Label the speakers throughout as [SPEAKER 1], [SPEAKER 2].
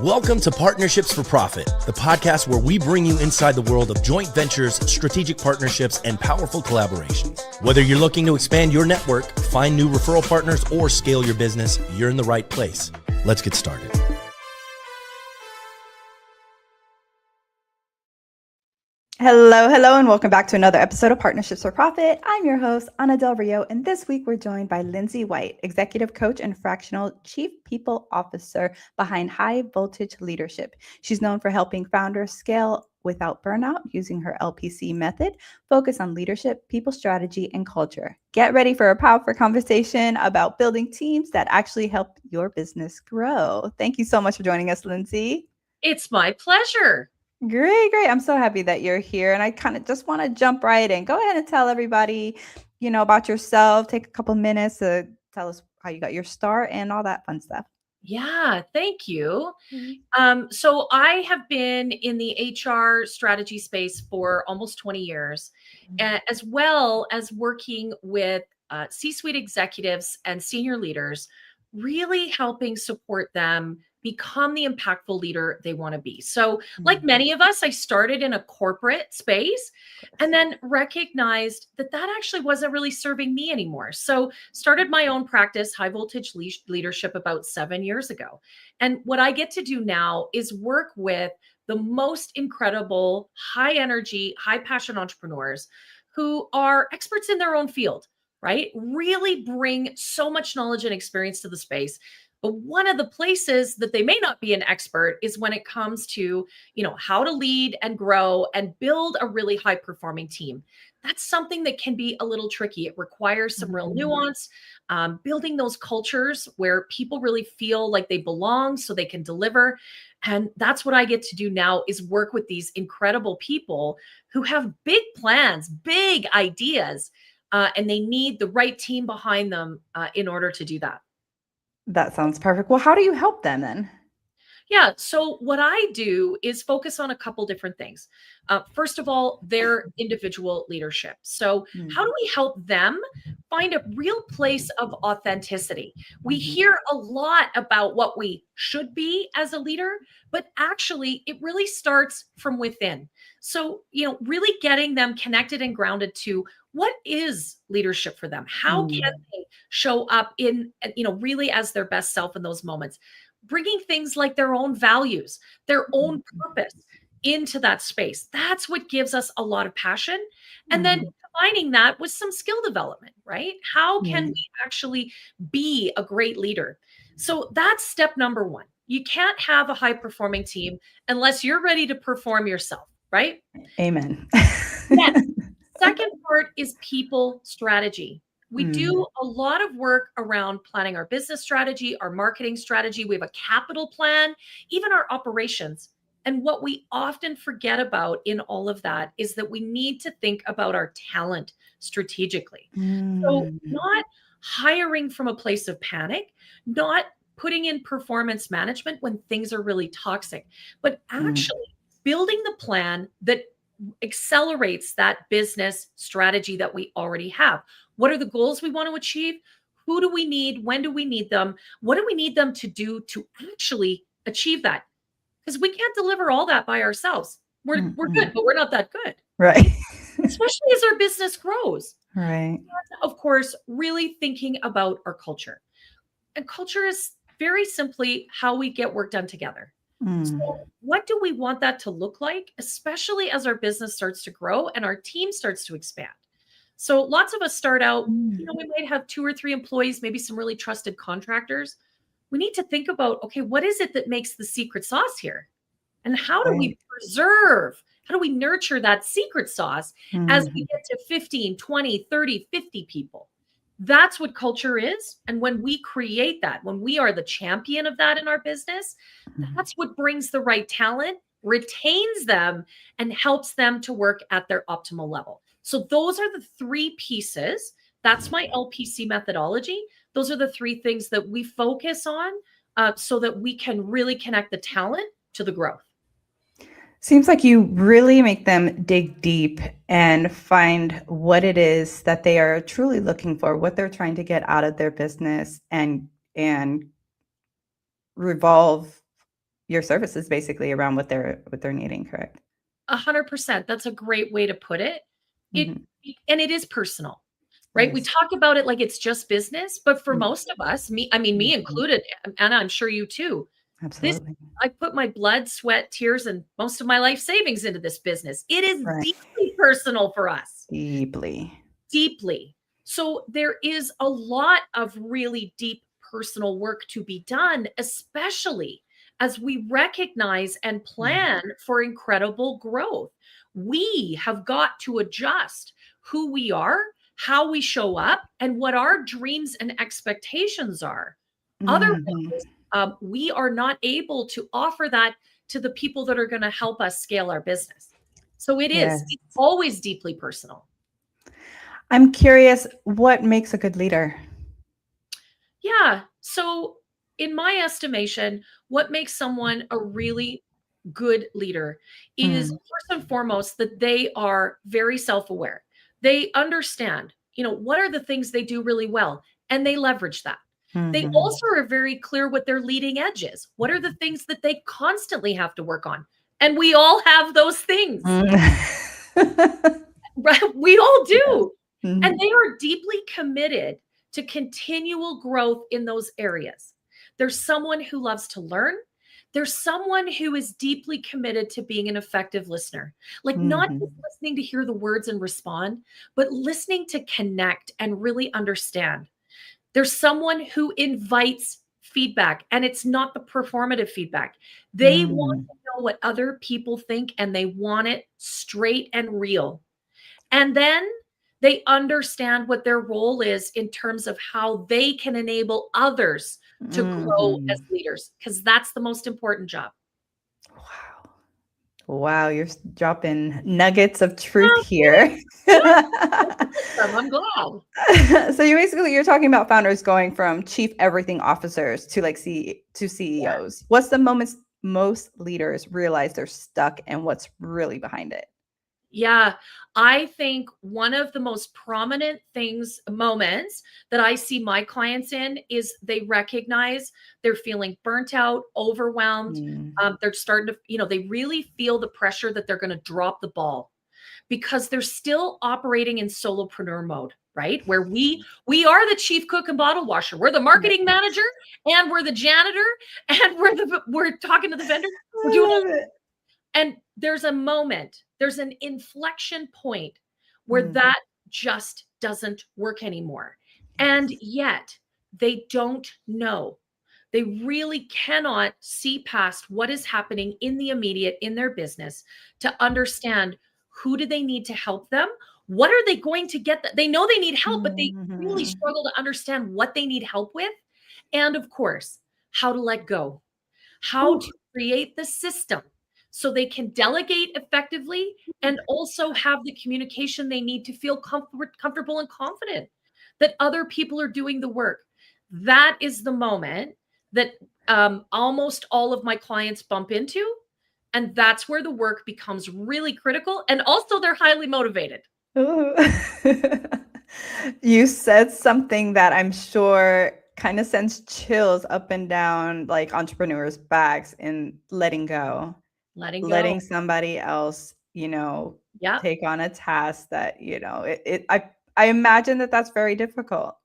[SPEAKER 1] Welcome to Partnerships for Profit, the podcast where we bring you inside the world of joint ventures, strategic partnerships, and powerful collaborations. Whether you're looking to expand your network, find new referral partners, or scale your business, you're in the right place. Let's get started.
[SPEAKER 2] Hello, and welcome back to another episode of Partnerships for Profit. I'm your host, Ana Del Rio, and this week we're joined by Lindsay White, Executive Coach and Fractional Chief People Officer behind High Voltage Leadership. She's known for helping founders scale without burnout using her LPC Method, focus on leadership, people strategy, and culture. Get ready for a powerful conversation about building teams that actually help your business grow. Thank you so much for joining us, Lindsay.
[SPEAKER 3] It's my pleasure.
[SPEAKER 2] Great. I'm so happy that you're here. And I kind of just want to jump right in. Go ahead and tell everybody, about yourself. Take a couple minutes to tell us how you got your start and all that fun stuff.
[SPEAKER 3] Yeah, thank you. So I have been in the HR strategy space for almost 20 years, as well as working with C-suite executives and senior leaders, really helping support them become the impactful leader they want to be. So like many of us, I started in a corporate space and then recognized that actually wasn't really serving me anymore. So started my own practice, High Voltage Leadership, about 7 years ago. And what I get to do now is work with the most incredible, high energy, high passion entrepreneurs who are experts in their own field, right? Really bring so much knowledge and experience to the space. But one of the places that they may not be an expert is when it comes to, how to lead and grow and build a really high performing team. That's something that can be a little tricky. It requires some real nuance, building those cultures where people really feel like they belong so they can deliver. And that's what I get to do now, is work with these incredible people who have big plans, big ideas, and they need the right team behind them in order to do that.
[SPEAKER 2] That sounds perfect. Well, how do you help them then?
[SPEAKER 3] Yeah. So what I do is focus on a couple different things. First of all, their individual leadership. So how do we help them find a real place of authenticity? We hear a lot about what we should be as a leader, but actually it really starts from within. So, really getting them connected and grounded to what is leadership for them? How can they show up in, really as their best self in those moments? Bringing things like their own values, their own purpose into that space. That's what gives us a lot of passion. And then combining that with some skill development, right? How can we actually be a great leader? So that's step number one. You can't have a high performing team unless you're ready to perform yourself, right?
[SPEAKER 2] Amen.
[SPEAKER 3] Yes. Second part is people strategy. We do a lot of work around planning our business strategy, our marketing strategy. We have a capital plan, even our operations. And what we often forget about in all of that is that we need to think about our talent strategically. So not hiring from a place of panic, not putting in performance management when things are really toxic, but actually building the plan that accelerates that business strategy that we already have. What are the goals we want to achieve? Who do we need? When do we need them? What do we need them to do to actually achieve that? Because we can't deliver all that by ourselves. We're good, but we're not that good.
[SPEAKER 2] Right.
[SPEAKER 3] Especially as our business grows.
[SPEAKER 2] Right.
[SPEAKER 3] And of course, really thinking about our culture. And culture is very simply how we get work done together. So what do we want that to look like, especially as our business starts to grow and our team starts to expand? So lots of us start out, we might have 2 or 3 employees, maybe some really trusted contractors. We need to think about, okay, what is it that makes the secret sauce here? And how do we preserve, how do we nurture that secret sauce as we get to 15, 20, 30, 50 people? That's what culture is. And when we create that, when we are the champion of that in our business, that's what brings the right talent, retains them, and helps them to work at their optimal level. So those are the 3 pieces. That's my LPC methodology. Those are the 3 things that we focus on so that we can really connect the talent to the growth.
[SPEAKER 2] Seems like you really make them dig deep and find what it is that they are truly looking for, what they're trying to get out of their business, and revolve your services basically around what they're needing, correct?
[SPEAKER 3] 100%. That's a great way to put it.
[SPEAKER 2] Mhm.
[SPEAKER 3] And it is personal, right? We
[SPEAKER 2] Yes.
[SPEAKER 3] talk about it like it's just business, but for
[SPEAKER 2] Mm,
[SPEAKER 3] most of us, me
[SPEAKER 2] mhm.
[SPEAKER 3] included, Anna, I'm sure you too. This
[SPEAKER 2] Absolutely.
[SPEAKER 3] I put my blood, sweat, tears, and most of my life savings into this business. It is
[SPEAKER 2] Right.
[SPEAKER 3] deeply personal for us.
[SPEAKER 2] Deeply.
[SPEAKER 3] Deeply. So there is a lot of really deep personal work to be done, especially as we recognize and
[SPEAKER 2] Mhm.
[SPEAKER 3] plan for incredible growth. We have got to adjust who we are, how we show up, and what our dreams and expectations are.
[SPEAKER 2] Mhm.
[SPEAKER 3] Otherwise, we are not able to offer that to the people that are going to help us scale our business. So
[SPEAKER 2] Yes.
[SPEAKER 3] it's always deeply personal.
[SPEAKER 2] I'm curious, what makes a good leader?
[SPEAKER 3] Yeah. So, in my estimation, what makes someone a really good leader is
[SPEAKER 2] Mm.
[SPEAKER 3] first and foremost that they are very self aware. They understand, what are the things they do really well, and they leverage that. They
[SPEAKER 2] Mhm.
[SPEAKER 3] also are very clear what their leading edge is. What are the things that they constantly have to work on? And we all have those things,
[SPEAKER 2] Mm.
[SPEAKER 3] right? We all
[SPEAKER 2] Yes.
[SPEAKER 3] do. And
[SPEAKER 2] Mhm.
[SPEAKER 3] they are deeply committed to continual growth in those areas. There's someone who loves to learn. There's someone who is deeply committed to being an effective listener, like not just
[SPEAKER 2] Mhm.
[SPEAKER 3] listening to hear the words and respond, but listening to connect and really understand. There's someone who invites feedback, and it's not the performative feedback. They want
[SPEAKER 2] Mm.
[SPEAKER 3] to know what other people think, and they want it straight and real. And then they understand what their role is in terms of how they can enable others to grow as
[SPEAKER 2] Mhm.
[SPEAKER 3] leaders, because that's the most important job.
[SPEAKER 2] Wow. Wow, you're dropping nuggets of truth
[SPEAKER 3] Oh,
[SPEAKER 2] here.
[SPEAKER 3] thanks. Yeah, that's awesome. I'm glad.
[SPEAKER 2] So you're talking about founders going from chief everything officers to like to
[SPEAKER 3] Yeah.
[SPEAKER 2] CEOs. What's the moments most leaders realize they're stuck and what's really behind it?
[SPEAKER 3] Yeah, I think one of the most prominent moments that I see my clients in is they recognize they're feeling burnt out, overwhelmed.
[SPEAKER 2] Mm.
[SPEAKER 3] They're starting to, they really feel the pressure that they're going to drop the ball because they're still operating in solopreneur mode, right? Where we are the chief cook and bottle washer. We're the
[SPEAKER 2] Right.
[SPEAKER 3] marketing manager and we're the janitor and we're talking to the vendor. We're doing
[SPEAKER 2] I love it.
[SPEAKER 3] and there's an inflection point where
[SPEAKER 2] Mm.
[SPEAKER 3] that just doesn't work anymore. And
[SPEAKER 2] Yes.
[SPEAKER 3] yet they don't know. They really cannot see past what is happening in the immediate in their business to understand who do they need to help them? What are they going to get that they know they need help, but they really
[SPEAKER 2] Mhm.
[SPEAKER 3] struggle to understand what they need help with. And of course, how to let go, how
[SPEAKER 2] Whew.
[SPEAKER 3] to create the system so they can delegate effectively and also have the communication they need to feel comfortable and confident that other people are doing the work. That is the moment that almost all of my clients bump into. And that's where the work becomes really critical. And also, they're highly motivated.
[SPEAKER 2] Ooh. You said something that I'm sure kind of sends chills up and down like entrepreneurs' backs in letting go,
[SPEAKER 3] Letting go.
[SPEAKER 2] letting somebody else,
[SPEAKER 3] Yeah.
[SPEAKER 2] take on a task that, I imagine that that's very difficult.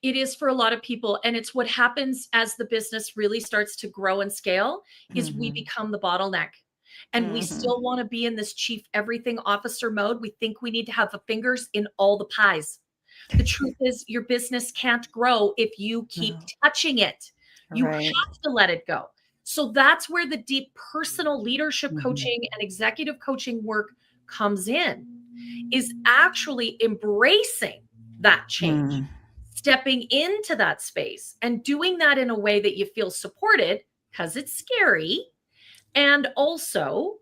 [SPEAKER 3] It is for a lot of people, and it's what happens as the business really starts to grow and scale is we
[SPEAKER 2] Mhm.
[SPEAKER 3] become the bottleneck. And we
[SPEAKER 2] Mhm.
[SPEAKER 3] still want to be in this chief everything officer mode. We think we need to have the fingers in all the pies. The truth is your business can't grow if you keep
[SPEAKER 2] No.
[SPEAKER 3] touching it. You
[SPEAKER 2] Right.
[SPEAKER 3] have to let it go. So that's where the deep personal leadership
[SPEAKER 2] Mhm.
[SPEAKER 3] coaching and executive coaching work comes in, is actually embracing that change,
[SPEAKER 2] Mm.
[SPEAKER 3] stepping into that space and doing that in a way that you feel supported because it's scary. And also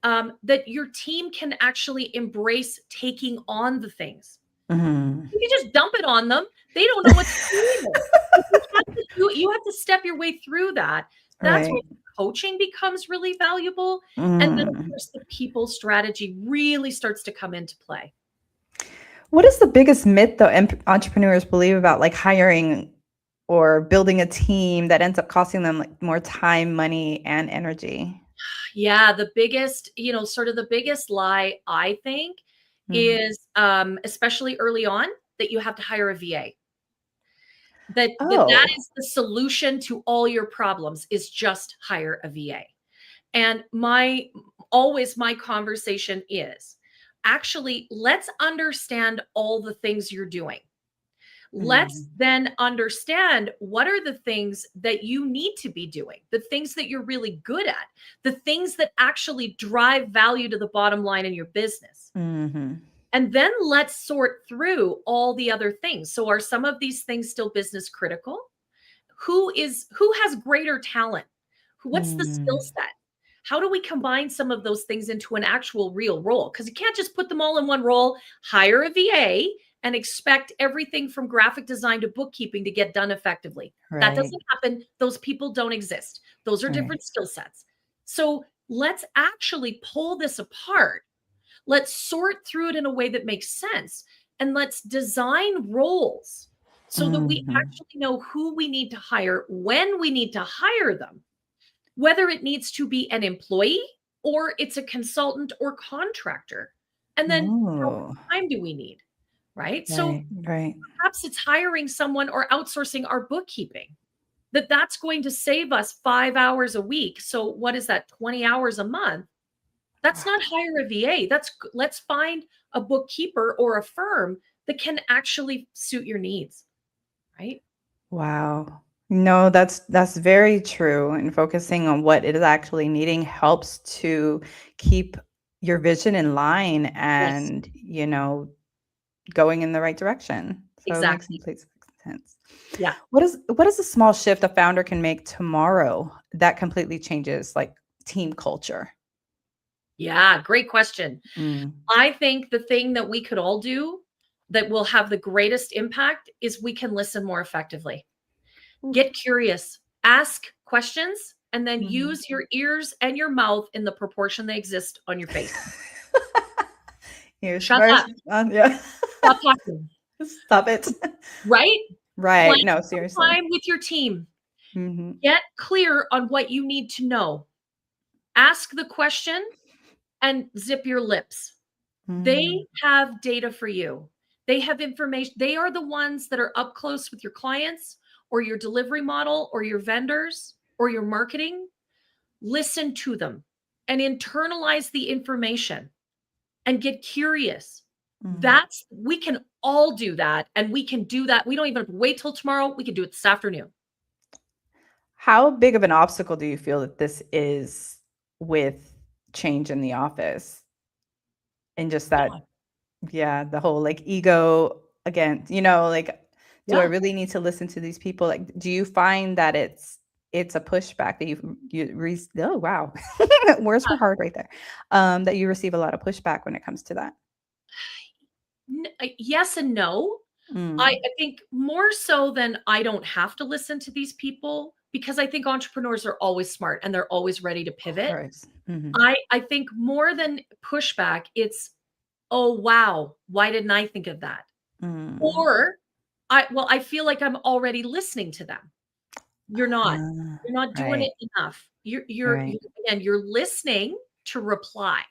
[SPEAKER 3] that your team can actually embrace taking on the things.
[SPEAKER 2] Mhm.
[SPEAKER 3] You can just dump it on them. They don't know what to do either. You have to step your way through that. That's
[SPEAKER 2] Right.
[SPEAKER 3] when coaching becomes really valuable. And then, of
[SPEAKER 2] Mm.
[SPEAKER 3] course, the people strategy really starts to come into play.
[SPEAKER 2] What is the biggest myth though entrepreneurs believe about like hiring or building a team that ends up costing them like more time, money, and energy?
[SPEAKER 3] Yeah, the biggest, sort of the biggest lie, I think,
[SPEAKER 2] Mhm.
[SPEAKER 3] is especially early on, that you have to hire a VA. That
[SPEAKER 2] Oh.
[SPEAKER 3] is the solution to all your problems, is just hire a VA. And my conversation is, actually, let's understand all the things you're doing. Let's
[SPEAKER 2] Mhm.
[SPEAKER 3] then understand what are the things that you need to be doing, the things that you're really good at, the things that actually drive value to the bottom line in your business.
[SPEAKER 2] Mhm.
[SPEAKER 3] And then let's sort through all the other things. So are some of these things still business critical? Who has greater talent? What's the skill
[SPEAKER 2] Mm.
[SPEAKER 3] set? How do we combine some of those things into an actual real role? Because you can't just put them all in one role, hire a VA, and expect everything from graphic design to bookkeeping to get done effectively. That
[SPEAKER 2] Right.
[SPEAKER 3] doesn't happen. Those people don't exist. Those are
[SPEAKER 2] Right.
[SPEAKER 3] different skill sets. So let's actually pull this apart. Let's sort through it in a way that makes sense. And let's design roles so that we
[SPEAKER 2] Mhm.
[SPEAKER 3] actually know who we need to hire, when we need to hire them, whether it needs to be an employee or it's a consultant or contractor. And then how
[SPEAKER 2] Oh.
[SPEAKER 3] much time do we need? Right. So
[SPEAKER 2] Right. Right.
[SPEAKER 3] perhaps it's hiring someone or outsourcing our bookkeeping. That's going to save us 5 hours a week. So what is that? 20 hours a month. That's not hire a VA. Let's find a bookkeeper or a firm that can actually suit your needs, right?
[SPEAKER 2] Wow. No, that's very true. And focusing on what it is actually needing helps to keep your vision in line
[SPEAKER 3] Yes,
[SPEAKER 2] and, going in the right direction. So it makes
[SPEAKER 3] exactly.
[SPEAKER 2] complete sense.
[SPEAKER 3] Yeah.
[SPEAKER 2] What is a small shift a founder can make tomorrow that completely changes like team culture?
[SPEAKER 3] Yeah, great question.
[SPEAKER 2] Mm.
[SPEAKER 3] I think the thing that we could all do that will have the greatest impact is we can listen more effectively.
[SPEAKER 2] Oof.
[SPEAKER 3] Get curious, ask questions, and then
[SPEAKER 2] Mhm.
[SPEAKER 3] use your ears and your mouth in the proportion they exist on your face.
[SPEAKER 2] Here's
[SPEAKER 3] Shut
[SPEAKER 2] first.
[SPEAKER 3] up.
[SPEAKER 2] Yeah.
[SPEAKER 3] Stop talking.
[SPEAKER 2] Stop it.
[SPEAKER 3] Right? Plan
[SPEAKER 2] Right. No,
[SPEAKER 3] some
[SPEAKER 2] seriously.
[SPEAKER 3] time with your team.
[SPEAKER 2] Mhm.
[SPEAKER 3] Get clear on what you need to know. Ask the question and zip your lips. They
[SPEAKER 2] Mhm.
[SPEAKER 3] have data for you. They have information. They are the ones that are up close with your clients or your delivery model or your vendors or your marketing. Listen to them and internalize the information and get curious.
[SPEAKER 2] Mhm.
[SPEAKER 3] We can all do that. And we can do that. We don't even have to wait till tomorrow. We can do it this afternoon.
[SPEAKER 2] How big of an obstacle do you feel that this is with change in the office? And just
[SPEAKER 3] Yeah.
[SPEAKER 2] that, yeah, the whole like ego again, like, do I
[SPEAKER 3] Yeah.
[SPEAKER 2] really need to listen to these people? Like, do you find that it's a pushback that oh wow. Words were hard right there. That you receive a lot of pushback when it comes to that.
[SPEAKER 3] Yes and no. I
[SPEAKER 2] Mm,
[SPEAKER 3] I think more so than I don't have to listen to these people, because I think entrepreneurs are always smart and they're always ready to
[SPEAKER 2] of
[SPEAKER 3] pivot.
[SPEAKER 2] course. Mhm.
[SPEAKER 3] I think more than pushback, it's, "Oh, wow, why didn't I think of that?"
[SPEAKER 2] Mm.
[SPEAKER 3] Or, I feel like I'm already listening to them. You're not. You're not doing
[SPEAKER 2] Right,
[SPEAKER 3] it enough.
[SPEAKER 2] right.
[SPEAKER 3] Again, you're listening to reply.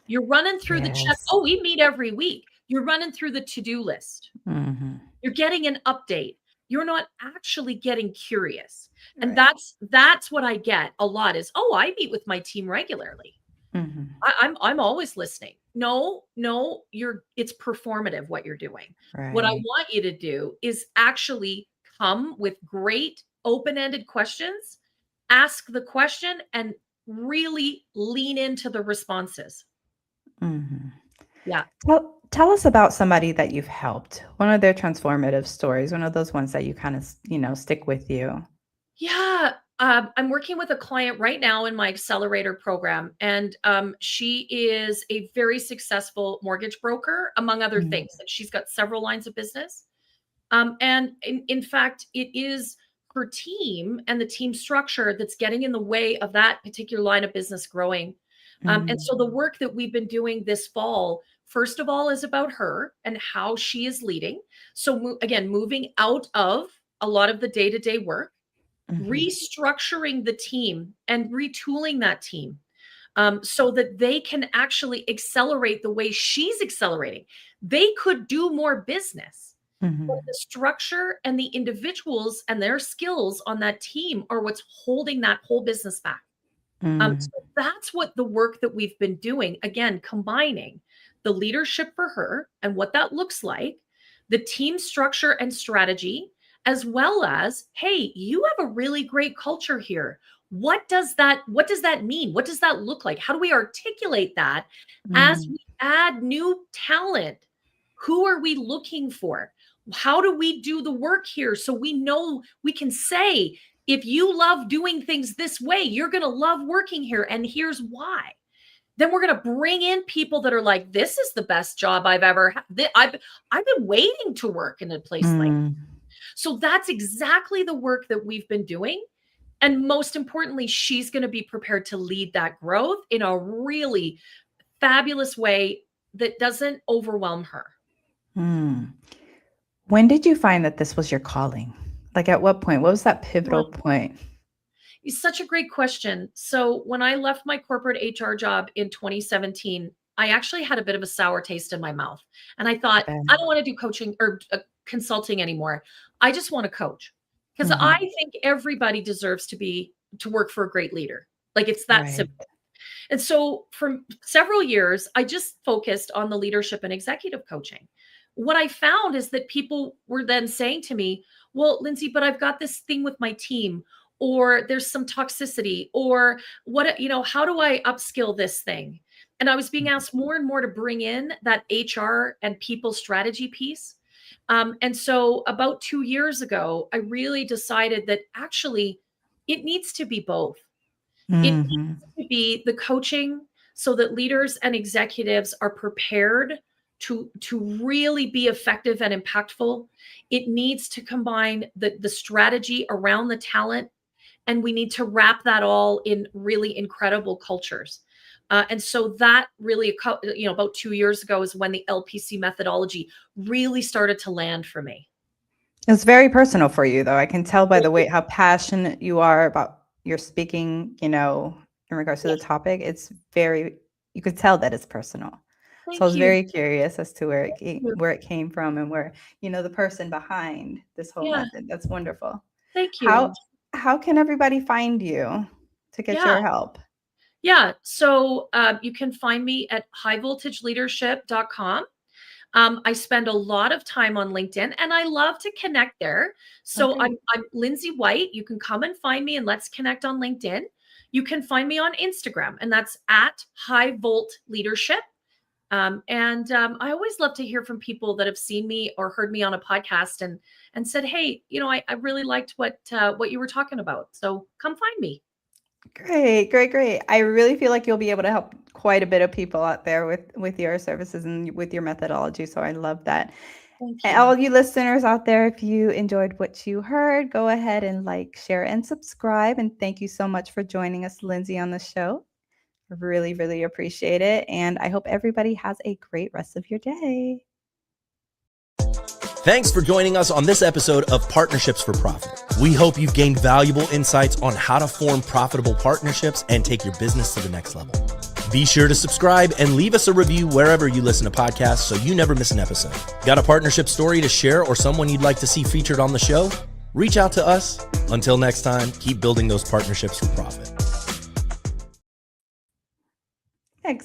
[SPEAKER 3] You're running through the check.
[SPEAKER 2] Yes.
[SPEAKER 3] Oh, we meet every week. You're running through the to-do list.
[SPEAKER 2] Mhm.
[SPEAKER 3] You're getting an update. You're not actually getting curious. And
[SPEAKER 2] Right.
[SPEAKER 3] that's what I get a lot is, "Oh, I meet with my team regularly.
[SPEAKER 2] Mhm.
[SPEAKER 3] I'm always listening." No, no, it's performative what you're doing. What I
[SPEAKER 2] Right.
[SPEAKER 3] want you to do is actually come with great open-ended questions, ask the question, and really lean into the responses.
[SPEAKER 2] Mhm.
[SPEAKER 3] Yeah.
[SPEAKER 2] Tell us about somebody that you've helped. One of their transformative stories, one of those ones that you kind of, stick with you.
[SPEAKER 3] Yeah, I'm working with a client right now in my accelerator program, and she is a very successful mortgage broker, among other
[SPEAKER 2] Mhm.
[SPEAKER 3] things. And she's got several lines of business. And in fact, it is her team and the team structure that's getting in the way of that particular line of business growing. And
[SPEAKER 2] Mhm.
[SPEAKER 3] so the work that we've been doing this fall, first of all, is about her and how she is leading. So again, moving out of a lot of the day-to-day work,
[SPEAKER 2] Mhm.
[SPEAKER 3] restructuring the team and retooling that team so that they can actually accelerate the way she's accelerating. They could do more business, but
[SPEAKER 2] Mhm.
[SPEAKER 3] the structure and the individuals and their skills on that team are what's holding that whole business back.
[SPEAKER 2] Mm.
[SPEAKER 3] So that's what the work that we've been doing, again, combining the leadership for her and what that looks like, the team structure and strategy, as well as, hey, you have a really great culture here. What does that mean? What does that look like? How do we articulate that as
[SPEAKER 2] Mm.
[SPEAKER 3] we add new talent? Who are we looking for? How do we do the work here so we know we can say, if you love doing things this way, you're going to love working here. And here's why. Then we're going to bring in people that are like, this is the best job I've ever had. I've been waiting to work in a place like.
[SPEAKER 2] Mm.
[SPEAKER 3] So that's exactly the work that we've been doing. And most importantly, she's going to be prepared to lead that growth in a really fabulous way that doesn't overwhelm her.
[SPEAKER 2] Mm. When did you find that this was your calling? Like at what point? What was that pivotal point?
[SPEAKER 3] It's such a great question. So when I left my corporate HR job in 2017, I actually had a bit of a sour taste in my mouth. And I thought, I don't want to do coaching or consulting anymore. I just want to coach. Because I
[SPEAKER 2] Mhm.
[SPEAKER 3] think everybody deserves to work for a great leader. Like it's that
[SPEAKER 2] Right.
[SPEAKER 3] simple. And so for several years, I just focused on the leadership and executive coaching. What I found is that people were then saying to me, well, Lindsay, but I've got this thing with my team, or there's some toxicity, or how do I upskill this thing? And I was being asked more and more to bring in that HR and people strategy piece. And so about 2 years ago, I really decided that actually it needs to be both. It
[SPEAKER 2] Mhm.
[SPEAKER 3] needs to be the coaching so that leaders and executives are prepared to really be effective and impactful. It needs to combine the strategy around the talent, and we need to wrap that all in really incredible cultures. And so that really, about 2 years ago is when the LPC methodology really started to land for me.
[SPEAKER 2] It's very personal for you, though. I can tell by the way how passionate you are about your speaking, in regards to the
[SPEAKER 3] Yes,
[SPEAKER 2] topic. It's very, you could tell that it's personal. So I
[SPEAKER 3] thank
[SPEAKER 2] was
[SPEAKER 3] you.
[SPEAKER 2] very curious as to
[SPEAKER 3] Thank you.
[SPEAKER 2] where it came from and where, the person behind this whole
[SPEAKER 3] Yeah,
[SPEAKER 2] method. That's wonderful.
[SPEAKER 3] thank
[SPEAKER 2] How
[SPEAKER 3] you.
[SPEAKER 2] how can everybody find you to get
[SPEAKER 3] Yeah.
[SPEAKER 2] your help?
[SPEAKER 3] Yeah. So you can find me at highvoltageleadership.com. I spend a lot of time on LinkedIn and I love to connect there.
[SPEAKER 2] Oh,
[SPEAKER 3] So I'm,
[SPEAKER 2] great.
[SPEAKER 3] I'm Lindsay White. You can come and find me and let's connect on LinkedIn. You can find me on Instagram and that's at High Volt Leadership. And I always love to hear from people that have seen me or heard me on a podcast and said, hey, I really liked what you were talking about. So come find me.
[SPEAKER 2] Great, great, great. I really feel like you'll be able to help quite a bit of people out there with your services and with your methodology. So I love that.
[SPEAKER 3] Thank
[SPEAKER 2] And
[SPEAKER 3] you.
[SPEAKER 2] all you listeners out there, if you enjoyed what you heard, go ahead and like, share, and subscribe. And thank you so much for joining us, Lindsay, on the show. I really, really appreciate it. And I hope everybody has a great rest of your day.
[SPEAKER 1] Thanks for joining us on this episode of Partnerships for Profit. We hope you've gained valuable insights on how to form profitable partnerships and take your business to the next level. Be sure to subscribe and leave us a review wherever you listen to podcasts so you never miss an episode. Got a partnership story to share or someone you'd like to see featured on the show? Reach out to us. Until next time, keep building those partnerships for profit.
[SPEAKER 2] Thanks.